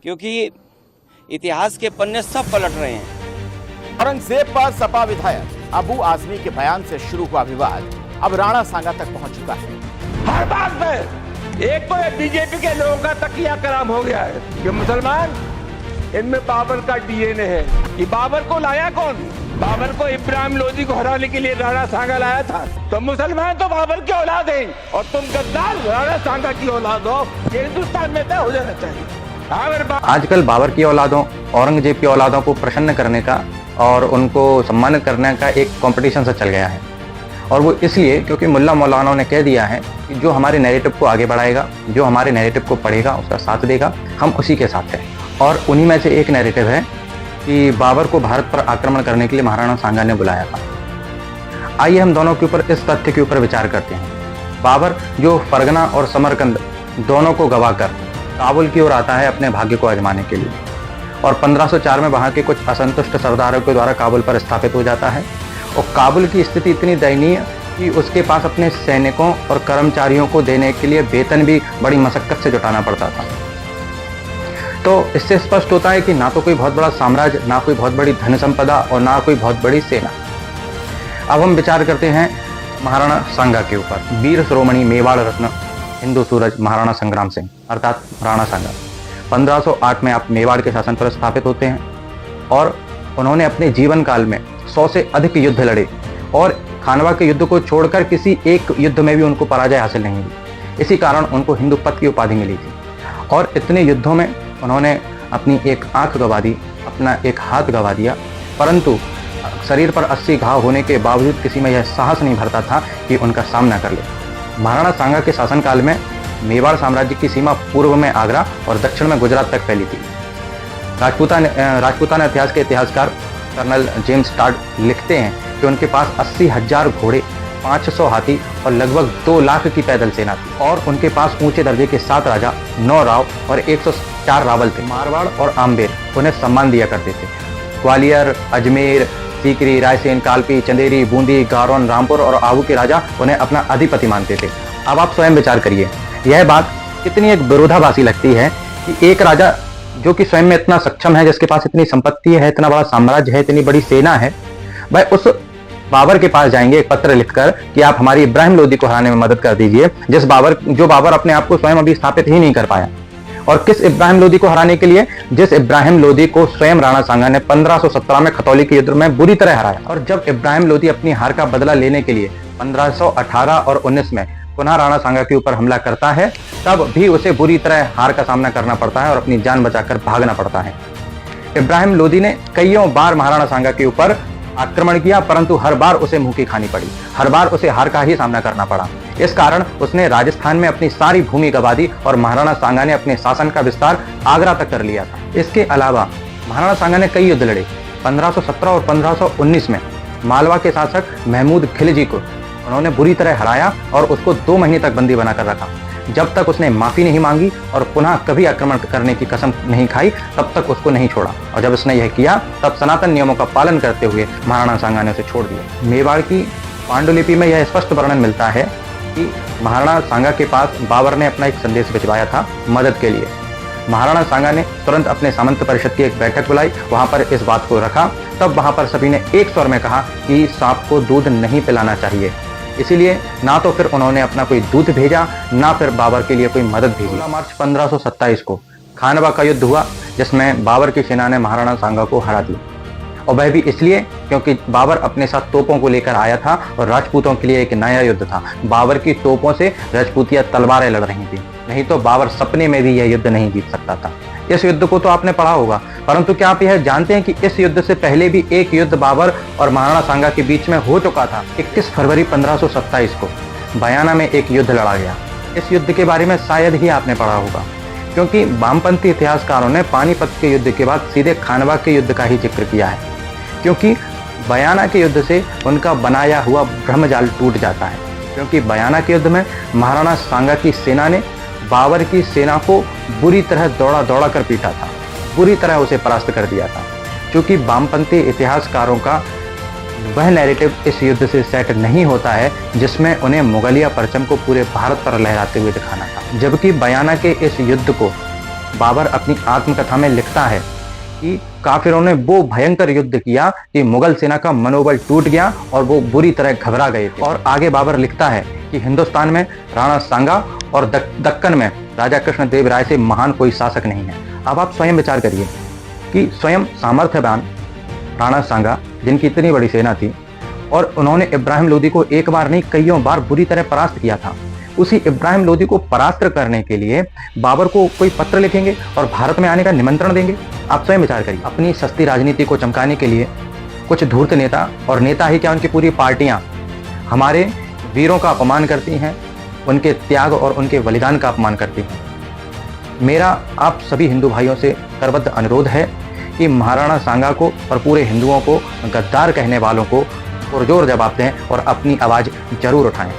क्योंकि इतिहास के पन्ने सब पलट रहे हैं। औरंगजेब पर सपा विधायक अबू आजमी के बयान से शुरू हुआ विवाद अब राणा सांगा तक पहुंच चुका है। हर बात में एक तो बीजेपी के लोगों का तकिया कलाम हो गया है कि मुसलमान इनमें बाबर का डीएनए है। कि बाबर को लाया कौन? बाबर को इब्राहिम लोदी को हराने के लिए राणा सांगा लाया था। तो मुसलमान तो बाबर की औलाद है और तुम गद्दार राणा सांगा की औलाद हो। ये हिंदुस्तान में तय हो जाना चाहिए। आजकल बाबर की औलादों, औरंगजेब की औलादों को प्रसन्न करने का और उनको सम्मानित करने का एक कंपटीशन सा चल गया है। और वो इसलिए क्योंकि मुल्ला मौलाना ने कह दिया है कि जो हमारे नैरेटिव को आगे बढ़ाएगा, जो हमारे नैरेटिव को पढ़ेगा, उसका साथ देगा, हम उसी के साथ हैं। और उन्हीं में से एक नैरेटिव है कि बाबर को भारत पर आक्रमण करने के लिए महाराणा सांगा ने बुलाया था। आइए हम दोनों के ऊपर इस तथ्य के ऊपर विचार करते हैं। बाबर जो फरगना और समरकंद दोनों को गंवाकर काबुल की ओर आता है अपने भाग्य को आजमाने के लिए, और 1504 में वहाँ के कुछ असंतुष्ट सरदारों के द्वारा काबुल पर स्थापित हो जाता है। और काबुल की स्थिति इतनी दयनीय कि उसके पास अपने सैनिकों और कर्मचारियों को देने के लिए वेतन भी बड़ी मशक्कत से जुटाना पड़ता था। तो इससे स्पष्ट होता है कि ना तो कोई बहुत बड़ा साम्राज्य, ना कोई बहुत बड़ी धन संपदा और ना कोई बहुत बड़ी सेना। अब हम विचार करते हैं महाराणा सांगा के ऊपर। वीर शिरोमणि मेवाड़ रत्न हिंदू सूरज महाराणा संग्राम सिंह अर्थात राणा सांगा 1508 में आप मेवाड़ के शासन पर स्थापित होते हैं और उन्होंने अपने जीवन काल में 100 से अधिक युद्ध लड़े और खानवा के युद्ध को छोड़कर किसी एक युद्ध में भी उनको पराजय हासिल नहीं हुई। इसी कारण उनको हिंदूपत की उपाधि मिली थी। और इतने युद्धों में उन्होंने अपनी एक आंख गंवा दी, अपना एक हाथ गंवा दिया, परंतु शरीर पर 80 घाव होने के बावजूद किसी में यह साहस नहीं भरता था कि उनका सामना कर ले। महाराणा सांगा के शासनकाल में मेवाड़ साम्राज्य की सीमा पूर्व में आगरा और दक्षिण में गुजरात तक फैली थी। राजपूताना इतिहास के इतिहासकार कर्नल जेम्स टाड लिखते हैं कि उनके पास 80,000 घोड़े, 500 हाथी और लगभग 2 लाख की पैदल सेना थी। और उनके पास ऊंचे दर्जे के 7 राजा, 9 राव और 104 रावल थे। मारवाड़ और आम्बेर उन्हें सम्मान दिया करते थे। ग्वालियर, अजमेर, सीकरी, रायसेन, कालपी, चंदेरी, बूंदी, गारोन, रामपुर और आबू के राजा उन्हें अपना अधिपति मानते थे। अब आप स्वयं विचार करिए, यह बात कितनी एक विरोधाभासी लगती है कि एक राजा जो कि स्वयं में इतना सक्षम है, जिसके पास इतनी संपत्ति है, इतना बड़ा साम्राज्य है, इतनी बड़ी सेना है, वह उस बाबर के पास जाएंगे एक पत्र लिखकर कि आप हमारी इब्राहिम लोदी को हराने में मदद कर दीजिए, जो बाबर अपने आप को स्वयं अभी स्थापित ही नहीं कर पाया। और किस इब्राहिम लोदी को हराने के लिए? जिस इब्राहिम लोदी को स्वयं राणा सांगा ने 1517 में खतौली के युद्ध में बुरी तरह हराया। और जब इब्राहिम लोदी अपनी हार का बदला लेने के लिए 1518 और 19 में पुनः राणा सांगा के ऊपर हमला करता है, तब भी उसे बुरी तरह हार का सामना करना पड़ता है और अपनी जान बचाकर भागना पड़ता है। इब्राहिम लोदी ने कईयों बार महाराणा सांगा के ऊपर आक्रमण किया, परंतु हर बार उसे मुंह की खानी पड़ी, हर बार उसे हार का ही सामना करना पड़ा। इस कारण उसने राजस्थान में अपनी सारी भूमि गंवा दी और महाराणा सांगा ने अपने शासन का विस्तार आगरा तक कर लिया था। इसके अलावा महाराणा सांगा ने कई युद्ध लड़े। 1517 और 1519 में मालवा के शासक महमूद खिलजी को उन्होंने बुरी तरह हराया और उसको 2 महीने तक बंदी बनाकर रखा। जब तक उसने माफी नहीं मांगी और पुनः कभी आक्रमण करने की कसम नहीं खाई, तब तक उसको नहीं छोड़ा। और जब उसने यह किया, तब सनातन नियमों का पालन करते हुए महाराणा सांगा ने उसे छोड़ दिया। मेवाड़ की पांडुलिपि में यह स्पष्ट वर्णन मिलता है कि महाराणा सांगा के पास बाबर ने अपना एक संदेश भिजवाया था मदद के लिए। महाराणा सांगा ने तुरंत अपने सामंत परिषद की एक बैठक बुलाई, वहां पर इस बात को रखा। तब वहां पर सभी ने एक स्वर में कहा कि सांप को दूध नहीं पिलाना चाहिए। इसीलिए ना तो फिर उन्होंने अपना कोई दूत भेजा, ना फिर बाबर के लिए कोई मदद भेजी। 16 मार्च 1527 को खानवा का युद्ध हुआ, जिसमें बाबर की सेना ने महाराणा सांगा को हरा दिया। और वह भी इसलिए क्योंकि बाबर अपने साथ तोपों को लेकर आया था और राजपूतों के लिए एक नया युद्ध था। बाबर की तोपों से राजपूतियां तलवारें लड़ रही थी, नहीं तो बाबर सपने में भी यह युद्ध नहीं जीत सकता था। इस युद्ध को तो आपने पढ़ा होगा, परंतु क्या आप यह जानते हैं कि इस युद्ध से पहले भी एक युद्ध बाबर और महाराणा सांगा के बीच में हो चुका था। 21 फरवरी 1527 को बयाना में एक युद्ध लड़ा गया। इस युद्ध के बारे में शायद ही आपने पढ़ा होगा, क्योंकि वामपंथी इतिहासकारों ने पानीपत के युद्ध के बाद सीधे खानवा के युद्ध का ही जिक्र किया है, क्योंकि बयाना के युद्ध से उनका बनाया हुआ ब्रह्मजाल टूट जाता है। क्योंकि बयाना के युद्ध में महाराणा सांगा की सेना ने बाबर की सेना को बुरी तरह दौड़ा कर पीटा था, बुरी तरह उसे परास्त कर दिया था। क्योंकि वामपंथी इतिहासकारों का वह नैरेटिव इस युद्ध से सेट नहीं होता है जिसमें उन्हें मुगलिया परचम को पूरे भारत पर लहराते हुए दिखाना था। जबकि बयाना के इस युद्ध को बाबर अपनी आत्मकथा में लिखता है कि काफिरों ने वो भयंकर युद्ध किया कि मुगल सेना का मनोबल टूट गया और वो बुरी तरह घबरा गए थे। और आगे बाबर लिखता है कि हिंदुस्तान में राणा सांगा और दक्कन में राजा कृष्णदेव राय से महान कोई शासक नहीं है। अब आप स्वयं विचार करिए कि स्वयं सामर्थ्यवान राणा सांगा, जिनकी इतनी बड़ी सेना थी, और उन्होंने इब्राहिम लोदी को एक बार नहीं कईयों बार बुरी तरह परास्त किया था। उसी इब्राहिम लोदी को परास्त करने के लिए बाबर को कोई पत्र लिखेंगे और भारत में आने का निमंत्रण देंगे? आप स्वयं विचार करिए। अपनी सस्ती राजनीति को चमकाने के लिए कुछ धूर्त नेता, और नेता ही क्या उनकी पूरी पार्टियां, हमारे वीरों का अपमान करती हैं, उनके त्याग और उनके बलिदान का अपमान करती हैं। मेरा आप सभी हिंदू भाइयों से करबद्ध अनुरोध है कि महाराणा सांगा को और पूरे हिंदुओं को गद्दार कहने वालों को पुरजोर जवाब दें और अपनी आवाज़ जरूर उठाएं।